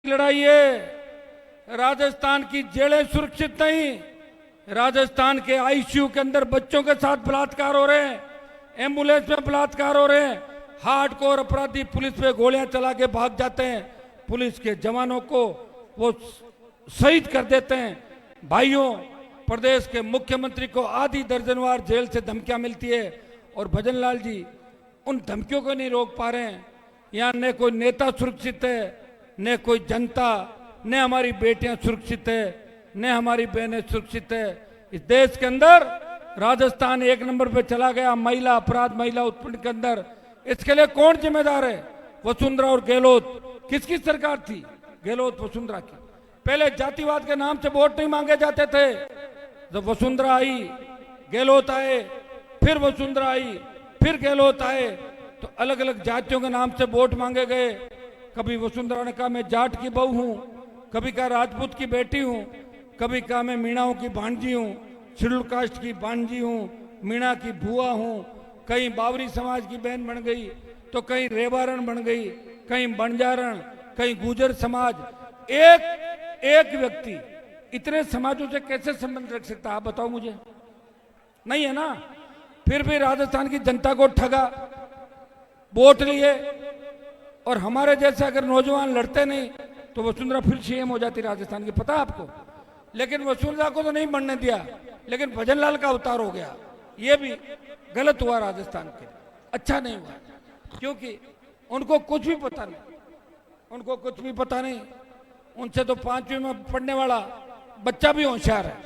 लड़ाई है। राजस्थान की जेलें सुरक्षित नहीं, राजस्थान के आईसीयू के अंदर बच्चों के साथ बलात्कार हो रहे हैं, एम्बुलेंस में बलात्कार हो रहे हैं, हार्डकोर अपराधी पुलिस पे गोलियां चला के भाग जाते हैं, पुलिस के जवानों को वो शहीद कर देते हैं। भाइयों, प्रदेश के मुख्यमंत्री को आधी दर्जनवार जेल से धमकियां मिलती है और भजनलाल जी उन धमकियों को नहीं रोक पा रहे हैं। यहाँ न कोई नेता सुरक्षित है, न कोई जनता, न हमारी बेटियां सुरक्षित है, न हमारी बहनें सुरक्षित है। इस देश के अंदर राजस्थान 1 नंबर पे चला गया महिला अपराध, महिला उत्पीड़न के अंदर। इसके लिए कौन जिम्मेदार है? वसुंधरा और गहलोत। किसकी सरकार थी? गहलोत वसुंधरा की। पहले जातिवाद के नाम से वोट नहीं मांगे जाते थे। जब वसुंधरा आई, गहलोत आए, फिर वसुंधरा आई, फिर गहलोत आए, तो अलग अलग जातियों के नाम से वोट मांगे गए। कभी वसुंधरा ने कहा मैं जाट की बहू हूं, कभी कहा राजपूत की बेटी हूं, कभी कहा मैं मीणाओं की भांजी हूं, शेड्यूल कास्ट की भांजी हूं, मीणा की बुआ हूं, कहीं बावरी समाज की बहन बन गई, तो कहीं रेवारण बन गई, कहीं बंजारण, कहीं गुजर समाज। एक व्यक्ति इतने समाजों से कैसे संबंध रख सकता है? आप बताओ मुझे। नहीं है ना? फिर भी राजस्थान की जनता को ठगा, वोट लिए, और हमारे जैसे अगर नौजवान लड़ते नहीं तो वसुंधरा फिर सीएम हो जाती राजस्थान की। पता है आपको? लेकिन वसुंधरा को तो नहीं बनने दिया, लेकिन भजनलाल का अवतार हो गया। ये भी गलत हुआ राजस्थान के, अच्छा नहीं हुआ, क्योंकि उनको कुछ भी पता नहीं, उनको कुछ भी पता नहीं। उनसे तो 5वीं में पढ़ने वाला बच्चा भी होशियार है।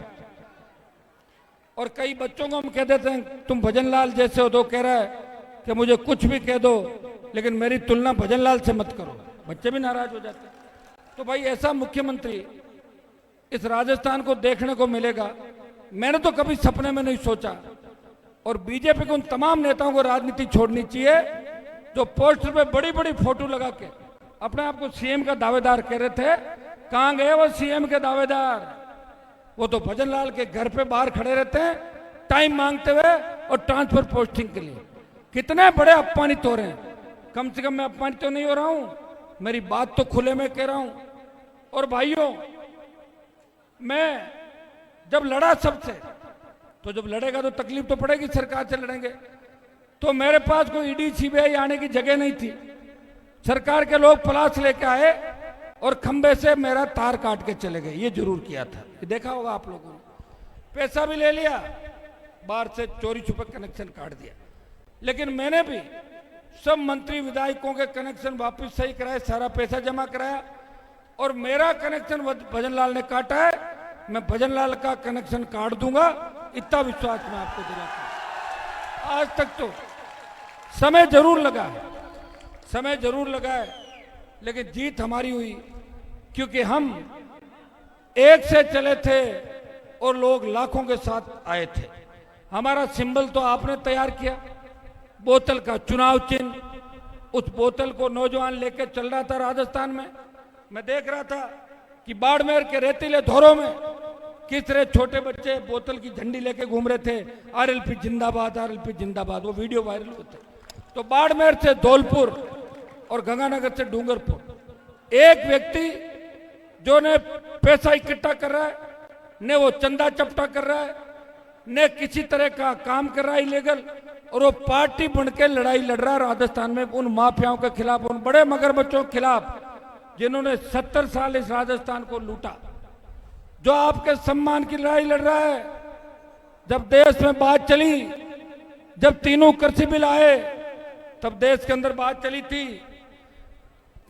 और कई बच्चों को हम कह देते हैं तुम भजनलाल जैसे हो, तो कह रहा है कि मुझे कुछ भी कह दो लेकिन मेरी तुलना भजनलाल से मत करो। बच्चे भी नाराज हो जाते हैं। तो भाई ऐसा मुख्यमंत्री इस राजस्थान को देखने को मिलेगा, मैंने तो कभी सपने में नहीं सोचा। और बीजेपी को उन तमाम नेताओं को राजनीति छोड़नी चाहिए जो पोस्टर पे बड़ी बड़ी फोटो लगा के अपने आप को सीएम का दावेदार कह रहे थे। कहां गए वो सीएम के दावेदार? वो तो भजनलाल के घर पे बाहर खड़े रहते हैं टाइम मांगते हुए और ट्रांसफर पोस्टिंग के लिए। कितने बड़े अपमानित हो रहे हैं। कम से कम मैं अपमानित तो नहीं हो रहा हूं, मेरी बात तो खुले में कह रहा हूं। और भाइयों, मैं जब लड़ा सबसे, तो जब लड़ेगा तो तकलीफ तो पड़ेगी, सरकार से लड़ेंगे। तो मेरे पास कोई ईडी सीबीआई आने की जगह नहीं थी। सरकार के लोग पलाश लेके आए और खंबे से मेरा तार काट के चले गए। ये जरूर किया था, ये देखा होगा आप लोगों ने। पैसा भी ले लिया, बाहर से चोरी छुपे कनेक्शन काट दिया। लेकिन मैंने भी सब मंत्री विधायकों के कनेक्शन वापस सही कराए, सारा पैसा जमा कराया, और मेरा कनेक्शन भजनलाल ने काटा है, मैं भजनलाल का कनेक्शन काट दूंगा, इतना विश्वास मैं आपको दिलाता हूं। आज तक तो समय जरूर लगा है, समय जरूर लगा है, लेकिन जीत हमारी हुई, क्योंकि हम एक से चले थे और लोग लाखों के साथ आए थे। हमारा सिंबल तो आपने तैयार किया, बोतल का चुनाव चिन्ह। उस बोतल को नौजवान लेकर चल रहा था राजस्थान में। मैं देख रहा था कि बाड़मेर के रेतीले धोरों में किस तरह छोटे बच्चे बोतल की झंडी लेके घूम रहे थे, आरएलपी जिंदाबाद, आरएलपी जिंदाबाद। वो वीडियो वायरल होते। तो बाड़मेर से धौलपुर और गंगानगर से डूंगरपुर एक व्यक्ति जो ने पैसा इकट्ठा कर रहा है, ने वो चंदा चपटा कर रहा है, ने किसी तरह का काम कर रहा है इलीगल, और वो पार्टी बन के लड़ाई लड़ रहा है राजस्थान में उन माफियाओं के खिलाफ, उन बड़े मगरमच्छों के खिलाफ जिन्होंने 70 साल इस राजस्थान को लूटा। जो आपके सम्मान की लड़ाई लड़ रहा है। जब देश में बात चली, जब तीनों कृषि बिल आए, तब देश के अंदर बात चली थी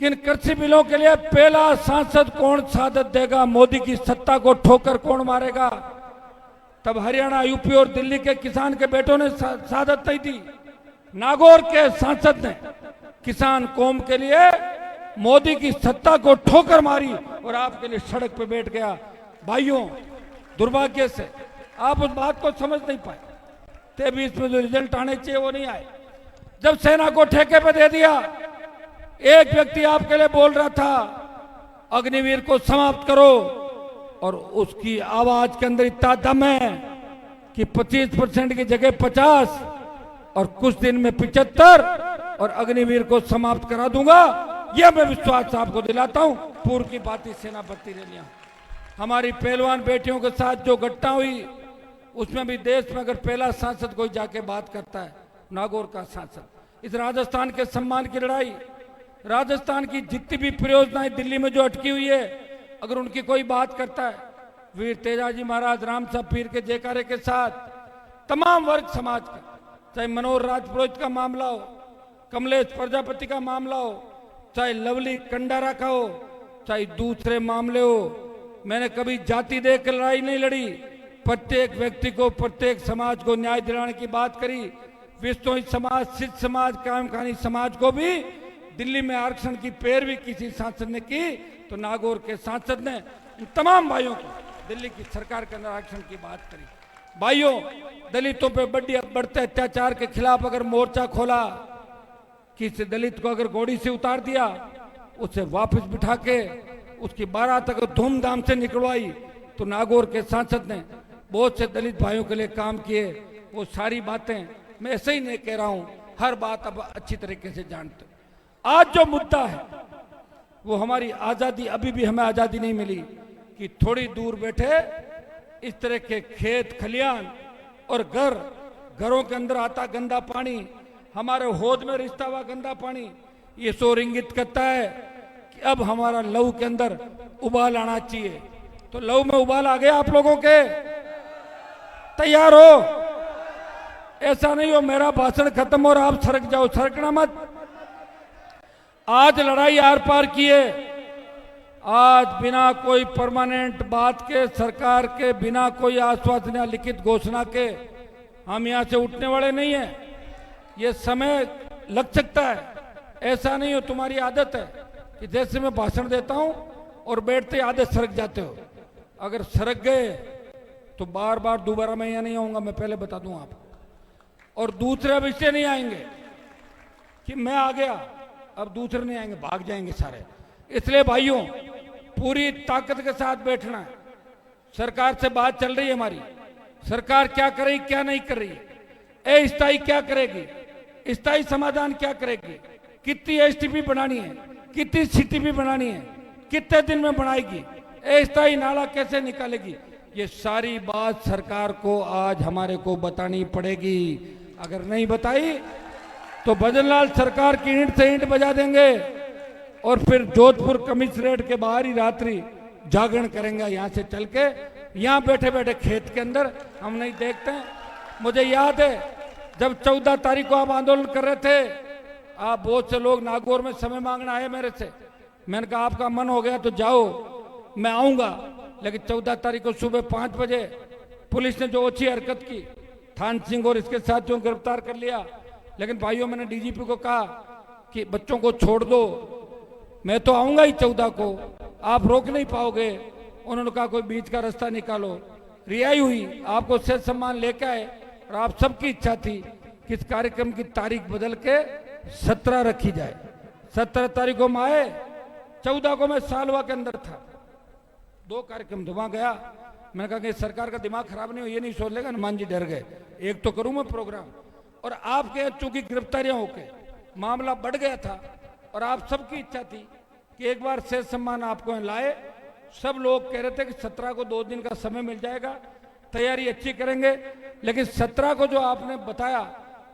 कि इन कृषि बिलों के लिए पहला सांसद कौन शहादत देगा, मोदी की सत्ता को ठोकर कौन मारेगा। तब हरियाणा, यूपी और दिल्ली के किसान के बेटों ने शहादत नहीं दी। नागौर के सांसद ने किसान कौम के लिए मोदी की सत्ता को ठोकर मारी और आपके लिए सड़क पे बैठ गया। भाइयों, दुर्भाग्य से आप उस बात को समझ नहीं पाए थे भी, इसमें जो रिजल्ट आने चाहिए वो नहीं आए। जब सेना को ठेके पे दे दिया, एक व्यक्ति आपके लिए बोल रहा था अग्निवीर को समाप्त करो, और उसकी आवाज के अंदर इतना दम है कि 25% की जगह 50 और कुछ दिन में 75 और अग्निवीर को समाप्त करा दूंगा। यह मैं विश्वास आपको दिलाता हूं। पूर्व की बाती सेनापति रैलियां, हमारी पहलवान बेटियों के साथ जो घटना हुई उसमें भी देश में अगर पहला सांसद कोई जाके बात करता है नागौर का सांसद। इस राजस्थान के सम्मान की लड़ाई, राजस्थान की जितनी भी परियोजनाएं दिल्ली में जो अटकी हुई है, अगर उनकी कोई बात करता है, वीर तेजाजी महाराज राम साहब पीर के जयकारे के साथ तमाम वर्ग समाज का, चाहे मनोहर राजपुरोहित का मामला हो, कमलेश प्रजापति का मामला हो, चाहे लवली कंडारा का हो, चाहे दूसरे मामले हो, मैंने कभी जाति देख कर लड़ाई नहीं लड़ी। प्रत्येक व्यक्ति को, प्रत्येक समाज को न्याय दिलाने की बात करी। विश्व समाज, सिद्ध समाज, कायम खानी समाज को भी दिल्ली में आरक्षण की पैरवी किसी सांसद ने की तो नागौर के सांसद ने इन तमाम भाइयों को दिल्ली की सरकार के अंदर आरक्षण की बात करी। भाइयों, दलितों पे बढ़ते अत्याचार के खिलाफ अगर मोर्चा खोला, किसी दलित को अगर घोड़ी से उतार दिया, उसे वापस बिठा के उसकी बारात अगर धूमधाम से निकलवाई, तो नागौर के सांसद ने बहुत से दलित भाइयों के लिए काम किए। वो सारी बातें मैं ऐसे ही नहीं कह रहा हूं, हर बात अब अच्छी तरीके से जानते। आज जो मुद्दा है वो हमारी आजादी, अभी भी हमें आजादी नहीं मिली कि थोड़ी दूर बैठे इस तरह के खेत खलियान और घरों के अंदर आता गंदा पानी, हमारे होद में रिश्ता हुआ गंदा पानी, ये शोर इंगित करता है कि अब हमारा लहू के अंदर उबाल आना चाहिए। तो लहू में उबाल आ गया आप लोगों के? तैयार हो? ऐसा नहीं हो मेरा भाषण खत्म और आप सरक जाओ, सरकना मत। आज लड़ाई आर पार की है। आज बिना कोई परमानेंट बात के, सरकार के बिना कोई आश्वासन या लिखित घोषणा के हम यहां से उठने वाले नहीं है। ये समय लग सकता है, ऐसा नहीं हो, तुम्हारी आदत है कि जैसे मैं भाषण देता हूं और बैठते आधे सरक जाते हो। अगर सरक गए तो बार बार दोबारा मैं यहाँ नहीं आऊंगा, मैं पहले बता दूं आपको। और दूसरे अब इससे नहीं आएंगे कि मैं आ गया, अब दूसरे नहीं आएंगे, भाग जाएंगे सारे। इसलिए भाइयों, पूरी ताकत के साथ बैठना है। सरकार से बात चल रही है हमारी, सरकार क्या करेगी क्या नहीं कर रही है, अस्थायी क्या करेगी, स्थायी समाधान क्या करेगी, कितनी एसटीपी बनानी है, कितनी सीटीपी बनानी है, कितने दिन में बनाएगी, अस्थायी नाला कैसे निकालेगी, ये सारी बात सरकार को आज हमारे को बतानी पड़ेगी। अगर नहीं बताई तो भजनलाल सरकार की ईंट से ईंट बजा देंगे और फिर जोधपुर कमिश्नरेट के बाहर ही रात्रि जागरण करेंगे यहाँ से चल के। यहाँ बैठे बैठे खेत के अंदर हम नहीं देखते हैं। मुझे याद है जब 14 तारीख को आप आंदोलन कर रहे थे, आप बहुत से लोग नागौर में समय मांगने आए मेरे से। मैंने कहा आपका मन हो गया तो जाओ, मैं आऊंगा। लेकिन 14 तारीख को सुबह 5 बजे पुलिस ने जो ओछी हरकत की, थान सिंह और इसके साथियों को गिरफ्तार कर लिया। लेकिन भाइयों, मैंने डीजीपी को कहा कि बच्चों को छोड़ दो, मैं तो आऊंगा ही 14 को, आप रोक नहीं पाओगे। उन्होंने कहा कोई बीच का रास्ता निकालो। रिहाई हुई, आपको सेठ सम्मान लेके आए और आप सबकी इच्छा थी कि इस कार्यक्रम की तारीख बदल के 17 रखी जाए। 17 तारीख को हम आए, 14 को मैं सालवा के अंदर था। 2 कार्यक्रम वहां गया। मैंने कहा कि सरकार का दिमाग खराब नहीं हो, ये नहीं सोच लेगा हनुमान जी डर गए, एक तो करूं मैं प्रोग्राम। और आपके चूंकि गिरफ्तारियां होके मामला बढ़ गया था और आप सबकी इच्छा थी कि एक बार सेठ सम्मान आपको लाए। सब लोग कह रहे थे कि 17 को 2 दिन का समय मिल जाएगा, तैयारी अच्छी करेंगे। लेकिन 17 को जो आपने बताया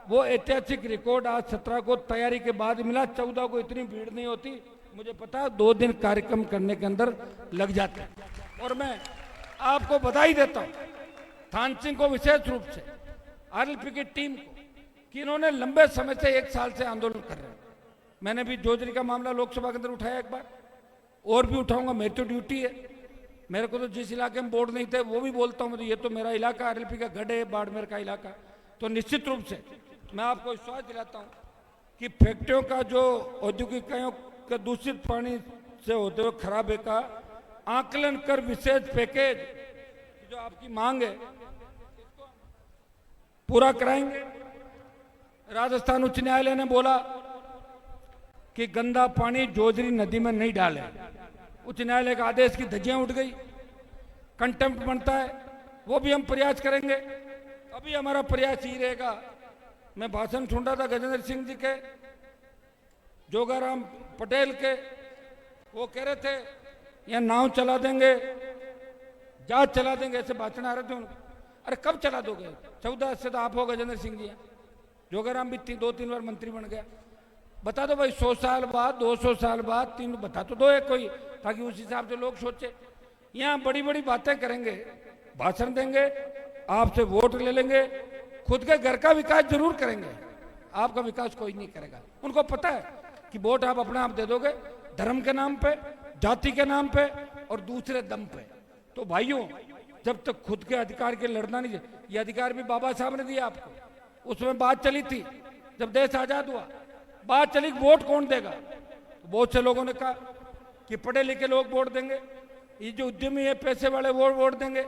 वो ऐतिहासिक रिकॉर्ड आज 17 को तैयारी के बाद मिला। 14 को इतनी भीड़ नहीं होती, मुझे पता है 2 दिन कार्यक्रम करने के अंदर लग जाते हैं। और मैं आपको बधाई देता हूं थान सिंह को, विशेष रूप से आरएलपी की टीम को, कि इन्होंने लंबे समय से 1 साल से आंदोलन कर रहे हैं। मैंने भी जोजरी का मामला लोकसभा के अंदर उठाया एक बार, और भी उठाऊंगा, मेरी तो ड्यूटी है। मेरे को तो जिस इलाके में बोर्ड नहीं थे वो भी बोलता हूं, तो ये तो मेरा इलाका आरएलपी का गढ़ है, बाड़मेर का इलाका। तो निश्चित रूप से मैं आपको विश्वास दिलाता हूं कि फैक्ट्रियों का जो औद्योगिक इकाइयों का दूषित पानी से होते हुए खराबे का आकलन कर विशेष पैकेज जो आपकी मांग है पूरा कराएंगे। राजस्थान उच्च न्यायालय ने बोला कि गंदा पानी जोजरी नदी में नहीं डाले। उच्च न्यायालय का आदेश की धज्जियां उठ गई, कंटेम्प्ट बनता है, वो भी हम प्रयास करेंगे। अभी हमारा प्रयास ही रहेगा। मैं भाषण सुन रहा था गजेंद्र सिंह जी के, जोगाराम पटेल के, वो कह रहे थे यहाँ नाव चला देंगे, जहाज चला देंगे, ऐसे भाषण आ रहे थे उनको। अरे कब चला दोगे? 14 से तो आप हो गजेंद्र सिंह जी, जोगाराम भी 2-3 बार मंत्री बन गया। बता दो भाई, 100 साल बाद, 200 साल बाद, 3 बता तो दो एक कोई, ताकि उस हिसाब से लोग सोचे। यहाँ बड़ी बड़ी बातें करेंगे, भाषण देंगे, आपसे वोट ले लेंगे, खुद के घर का विकास जरूर करेंगे, आपका विकास कोई नहीं करेगा। उनको पता है कि वोट आप अपने आप दे दोगे धर्म के नाम पे, जाति के नाम पे और दूसरे दम पे। तो भाइयों, जब तक खुद के अधिकार के लड़ना नहीं, ये अधिकार भी बाबा साहब ने दिया आपको। उसमें बात चली थी जब देश आजाद हुआ, बात चली वोट कौन देगा। तो बहुत से लोगों ने कहा कि पढ़े लिखे लोग वोट देंगे, ये जो उद्यमी है पैसे वाले वो वोट देंगे,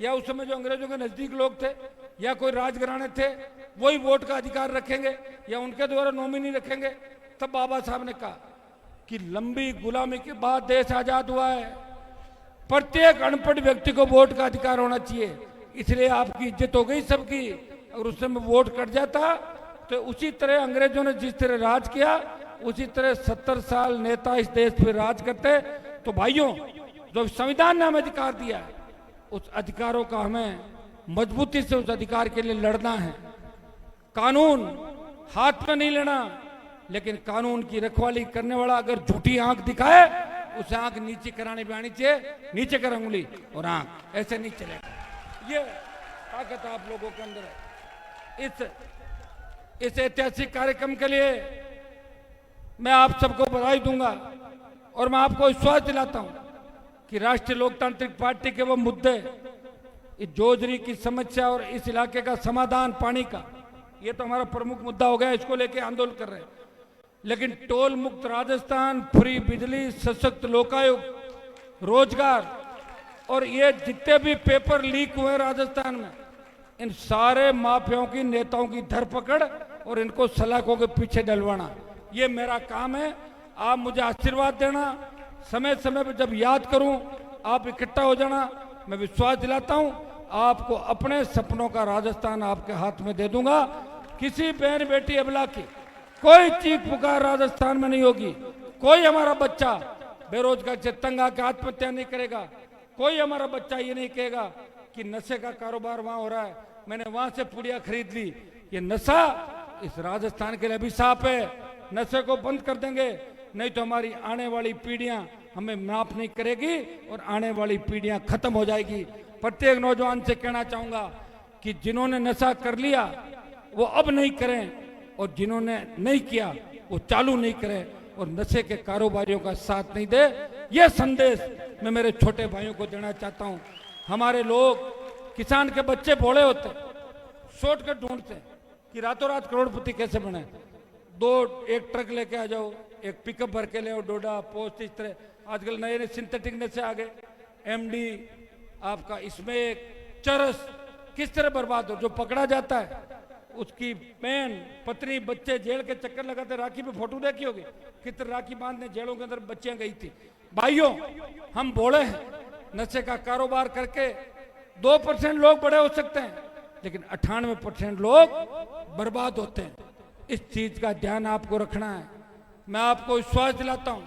या उस समय जो अंग्रेजों के नजदीक लोग थे या कोई राजघराने थे वही वोट का अधिकार रखेंगे, या उनके द्वारा नॉमिनी रखेंगे। तब बाबा साहब ने कहा कि लंबी गुलामी के बाद देश आजाद हुआ है, प्रत्येक अनपढ़ व्यक्ति को वोट का अधिकार होना चाहिए। इसलिए आपकी इज्जत हो गई सबकी। अगर उस समय वोट कट जाता तो उसी तरह अंग्रेजों ने जिस तरह राज किया, उसी तरह 70 साल नेता इस देश पे राज करते। तो भाइयों, जो संविधान ने हमें अधिकार दिया है, उस अधिकारों का हमें मजबूती से उस अधिकार के लिए लड़ना है। कानून हाथ में नहीं लेना, लेकिन कानून की रखवाली करने वाला अगर झूठी आंख दिखाए, उसे आंख नीचे कराने भी आनी चाहिए, नीचे कर उंगली और आंख, ऐसे नहीं चलेगा। ये ताकत आप लोगों के अंदर है। इस ऐतिहासिक कार्यक्रम के लिए मैं आप सबको बधाई दूंगा और मैं आपको विश्वास दिलाता हूं कि राष्ट्रीय लोकतांत्रिक पार्टी के वो मुद्दे, इस जोजरी की समस्या और इस इलाके का समाधान पानी का, ये तो हमारा प्रमुख मुद्दा हो गया, इसको लेके आंदोलन कर रहे हैं। लेकिन टोल मुक्त राजस्थान, फ्री बिजली, सशक्त लोकायुक्त, रोजगार और ये जितने भी पेपर लीक हुए राजस्थान में, इन सारे माफियाओं की, नेताओं की धरपकड़ और इनको सलाखों के पीछे डलवाना, ये मेरा काम है। आप मुझे आशीर्वाद देना, समय समय पर जब याद करूं आप इकट्ठा हो जाना। मैं विश्वास दिलाता हूं आपको अपने सपनों का राजस्थान आपके हाथ में दे दूंगा। किसी बहन बेटी अबला की कोई चीख पुकार राजस्थान में नहीं होगी। कोई हमारा बच्चा बेरोजगार से तंग आकर आत्महत्या नहीं करेगा। कोई हमारा बच्चा ये नहीं कहेगा कि नशे का कारोबार वहां हो रहा है, मैंने वहां से पुड़िया खरीद ली। ये नशा इस राजस्थान के लिए अभिशाप है। नशे को बंद कर देंगे, नहीं तो हमारी आने वाली पीढ़ियां हमें माफ नहीं करेगी और आने वाली पीढ़ियां खत्म हो जाएगी। प्रत्येक नौजवान से कहना चाहूंगा कि जिन्होंने नशा कर लिया वो अब नहीं करें, और जिन्होंने नहीं किया वो चालू नहीं करें, और नशे के कारोबारियों का साथ नहीं दे। ये संदेश मैं मेरे छोटे भाइयों को देना चाहता हूं। हमारे लोग, किसान के बच्चे भोले होते, शॉर्टकट ढूंढते कि रातों रात करोड़पति कैसे बने। एक ट्रक लेके आ जाओ, एक पिकअप भर के ले आओ, डोडा पोस्ट, इस तरह आजकल नए नए सिंथेटिक नशे आ गए। एमडी आपका, इसमें एक चरस किस तरह बर्बाद हो, जो पकड़ा जाता है उसकी बहन, पत्नी, बच्चे जेल के चक्कर लगाते। राखी पे फोटो देखी होगी, कितने राखी बांधने जेलों के अंदर बच्चियां गई थी। भाइयों, हम बोले हैं नशे का कारोबार करके 2% लोग बड़े हो सकते हैं, लेकिन 98% लोग बर्बाद होते हैं। इस चीज का ध्यान आपको रखना है। मैं आपको विश्वास दिलाता हूं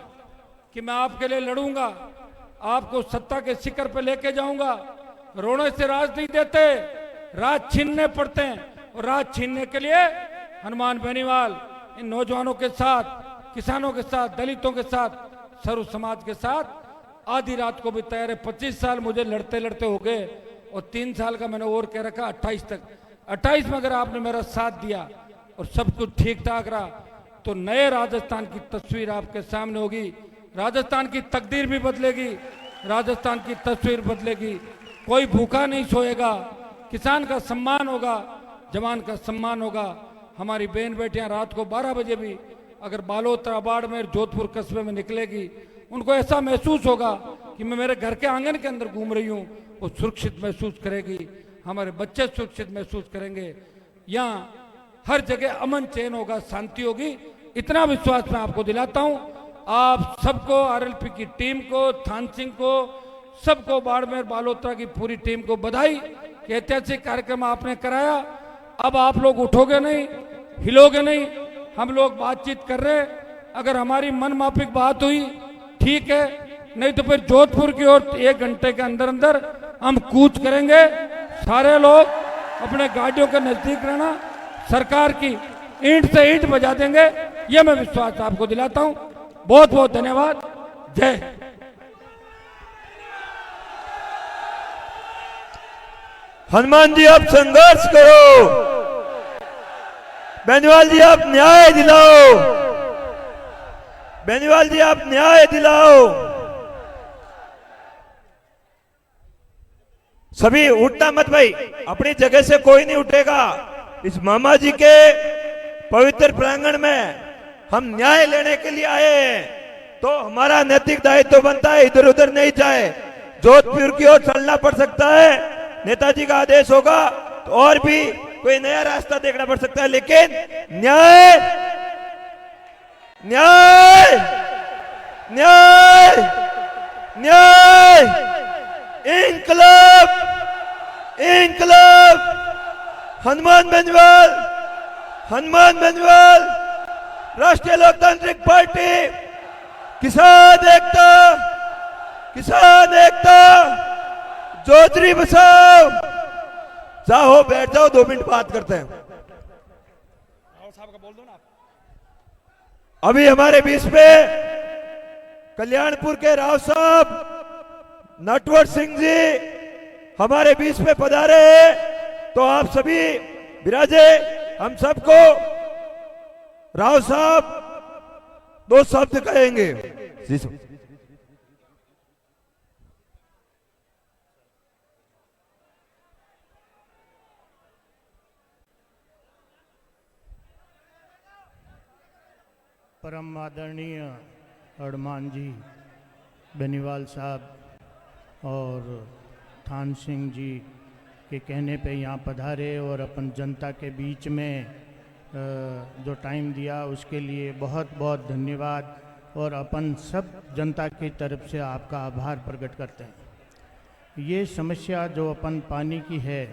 कि मैं आपके लिए लड़ूंगा, आपको सत्ता के शिखर पे लेके जाऊंगा। रोने से राज नहीं देते, राज छीनने पड़ते हैं, और राज छीनने के लिए हनुमान बेनीवाल इन नौजवानों के साथ, किसानों के साथ, दलितों के साथ, सर्व समाज के साथ आधी रात को भी तैयार है। 25 साल मुझे लड़ते लड़ते हो गए और 3 साल का मैंने और कह रखा 28 तक। 28 में अगर आपने मेरा साथ दिया और सब कुछ ठीक ठाक रहा तो नए राजस्थान की तस्वीर आपके सामने होगी। राजस्थान की तकदीर भी बदलेगी, राजस्थान की तस्वीर बदलेगी। कोई भूखा नहीं सोएगा, किसान का सम्मान होगा, जवान का सम्मान होगा। हमारी बहन बेटियां रात को 12 बजे भी अगर बालोतरा, बाड़मेर, जोधपुर कस्बे में निकलेगी, उनको ऐसा महसूस होगा कि मैं मेरे घर के आंगन के अंदर घूम रही हूँ, वो सुरक्षित महसूस करेगी। हमारे बच्चे सुरक्षित महसूस करेंगे। यहाँ हर जगह अमन चैन होगा, शांति होगी। इतना विश्वास मैं आपको दिलाता हूँ। आप सबको, आरएलपी की टीम को, थान सिंह को, सबको, बाड़मेर बालोतरा की पूरी टीम को बधाई कि ऐतिहासिक कार्यक्रम आपने कराया। अब आप लोग उठोगे नहीं, हिलोगे नहीं। हम लोग बातचीत कर रहे, अगर हमारी मन माफिक बात हुई, ठीक है, नहीं तो फिर जोधपुर की ओर 1 घंटे के अंदर अंदर हम कूच करेंगे। सारे लोग अपने गाड़ियों के नजदीक रहना, सरकार की ईंट से ईंट बजा देंगे, ये मैं विश्वास आपको दिलाता हूं। बहुत बहुत धन्यवाद। जय। हनुमान जी आप संघर्ष करो, बेनीवाल जी आप न्याय दिलाओ, बेनीवाल जी आप न्याय दिलाओ। सभी उठना मत भाई, अपनी जगह से कोई नहीं उठेगा। इस मामा जी के पवित्र प्रांगण में हम न्याय लेने के लिए आए हैं, तो हमारा नैतिक दायित्व बनता है इधर उधर नहीं जाए। जोधपुर की ओर चलना पड़ सकता है, नेताजी का आदेश होगा तो और भी कोई नया रास्ता देखना पड़ सकता है, लेकिन न्याय न्याय न्याय न्याय इंकलाब इंकलाब। हनुमान बेनीवाल, हनुमान बेनीवाल, राष्ट्रीय लोकतांत्रिक पार्टी, किसान एकता, किसान एकता, जोधरी बचाओ। जाओ बैठ जाओ, 2 मिनट बात करते हैं। अभी हमारे बीच में कल्याणपुर के राव साहब नटवर सिंह जी हमारे बीच में पधारे हैं, तो आप सभी विराजे। हम सबको राव साहब 2 शब्द कहेंगे। परम आदरणीय हनुमान जी बेनीवाल साहब और थान सिंह जी के कहने पे यहाँ पधारे और अपन जनता के बीच में जो टाइम दिया उसके लिए बहुत बहुत धन्यवाद, और अपन सब जनता की तरफ से आपका आभार प्रकट करते हैं। ये समस्या जो अपन पानी की है,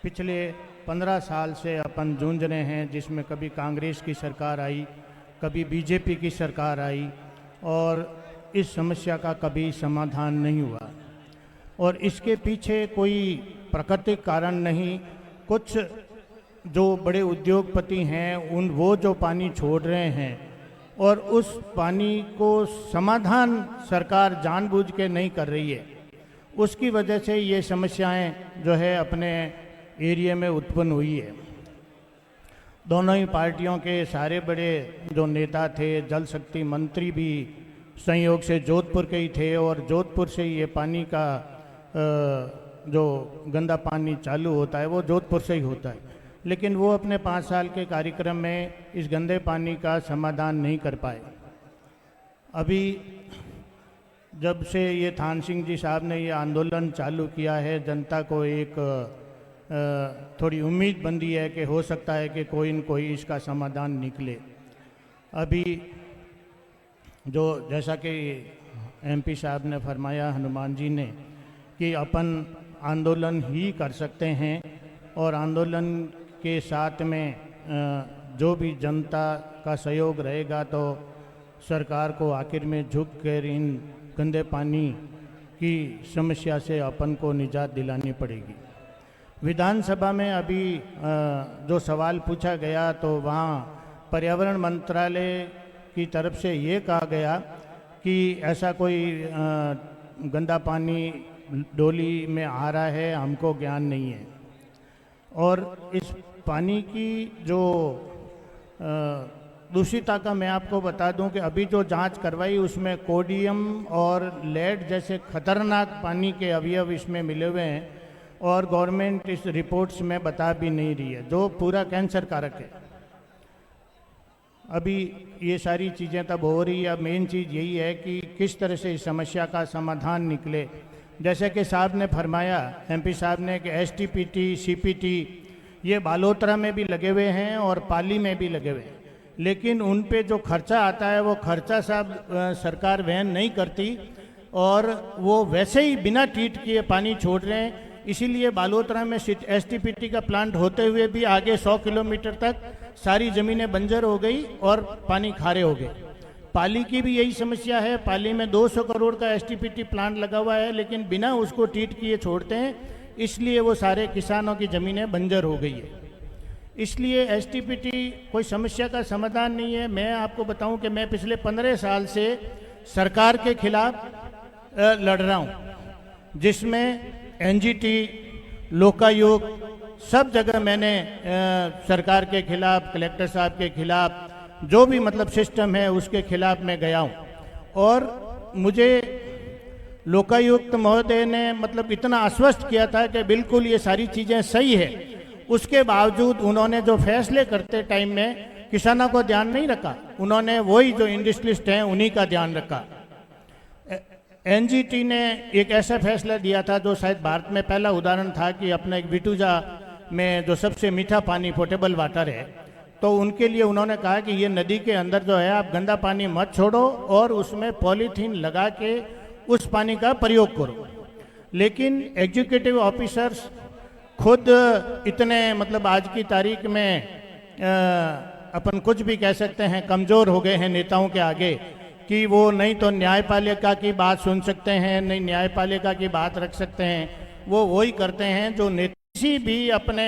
पिछले 15 साल से अपन जूझ रहे हैं, जिसमें कभी कांग्रेस की सरकार आई, कभी बीजेपी की सरकार आई, और इस समस्या का कभी समाधान नहीं हुआ। और इसके पीछे कोई प्राकृतिक कारण नहीं, कुछ जो बड़े उद्योगपति हैं वो जो पानी छोड़ रहे हैं, और उस पानी को समाधान सरकार जानबूझ के नहीं कर रही है, उसकी वजह से ये समस्याएं जो है अपने एरिया में उत्पन्न हुई है। दोनों ही पार्टियों के सारे बड़े जो नेता थे, जल शक्ति मंत्री भी संयोग से जोधपुर के ही थे, और जोधपुर से ये पानी का जो गंदा पानी चालू होता है वो जोधपुर से ही होता है, लेकिन वो अपने 5 साल के कार्यक्रम में इस गंदे पानी का समाधान नहीं कर पाए। अभी जब से ये थान सिंह जी साहब ने ये आंदोलन चालू किया है, जनता को एक थोड़ी उम्मीद बंधी है कि हो सकता है कि कोई न कोई इसका समाधान निकले। अभी जो जैसा कि एमपी साहब ने फरमाया, हनुमान जी ने, कि अपन आंदोलन ही कर सकते हैं, और आंदोलन के साथ में जो भी जनता का सहयोग रहेगा तो सरकार को आखिर में झुक कर इन गंदे पानी की समस्या से अपन को निजात दिलानी पड़ेगी। विधानसभा में अभी जो सवाल पूछा गया तो वहाँ पर्यावरण मंत्रालय की तरफ से ये कहा गया कि ऐसा कोई गंदा पानी डोली में आ रहा है, हमको ज्ञान नहीं है। और इस पानी की जो दूषितता का मैं आपको बता दूं कि अभी जो जांच करवाई उसमें कोडियम और लेड जैसे खतरनाक पानी के अवयव इसमें मिले हुए हैं, और गवर्नमेंट इस रिपोर्ट्स में बता भी नहीं रही है, जो पूरा कैंसर कारक है। अभी ये सारी चीज़ें तब हो रही है। अब मेन चीज़ यही है कि किस तरह से इस समस्या का समाधान निकले। जैसे कि साहब ने फरमाया, एमपी साहब ने, कि एसटीपीटी, सीपीटी ये बालोतरा में भी लगे हुए हैं और पाली में भी लगे हुए हैं, लेकिन उन पे जो खर्चा आता है वो खर्चा साहब सरकार वहन नहीं करती, और वो वैसे ही बिना ट्रीट किए पानी छोड़ रहे हैं। इसीलिए बालोतरा में एसटीपीटी का प्लांट होते हुए भी आगे 100 किलोमीटर तक सारी ज़मीनें बंजर हो गई और पानी खारे हो गए। पाली की भी यही समस्या है। पाली में 200 करोड़ का एसटीपीटी प्लांट लगा हुआ है, लेकिन बिना उसको ट्रीट किए छोड़ते हैं, इसलिए वो सारे किसानों की ज़मीनें बंजर हो गई है। इसलिए एसटीपीटी कोई समस्या का समाधान नहीं है। मैं आपको बताऊं कि मैं पिछले 15 साल से सरकार के खिलाफ लड़ रहा हूं, जिसमें एनजीटी, लोकायुक्त, सब जगह मैंने सरकार के खिलाफ, कलेक्टर साहब के खिलाफ, जो भी मतलब सिस्टम है उसके खिलाफ मैं गया हूं। और मुझे लोकायुक्त महोदय ने मतलब इतना आश्वस्त किया था कि बिल्कुल ये सारी चीज़ें सही है, उसके बावजूद उन्होंने जो फैसले करते टाइम में किसानों को ध्यान नहीं रखा। उन्होंने वही जो इंडस्ट्रियलिस्ट हैं उन्हीं का ध्यान रखा। एनजीटी ने एक ऐसा फैसला दिया था जो शायद भारत में पहला उदाहरण था कि अपना एक बिटूजा में जो सबसे मीठा पानी पोर्टेबल वाटर है, तो उनके लिए उन्होंने कहा कि ये नदी के अंदर जो है आप गंदा पानी मत छोड़ो और उसमें पॉलीथीन लगा के उस पानी का प्रयोग करो। लेकिन एग्जीक्यूटिव ऑफिसर्स खुद इतने मतलब आज की तारीख में अपन कुछ भी कह सकते हैं कमज़ोर हो गए हैं नेताओं के आगे, कि वो नहीं तो न्यायपालिका की बात सुन सकते हैं, नहीं न्यायपालिका की बात रख सकते हैं। वो वही करते हैं जो किसी भी अपने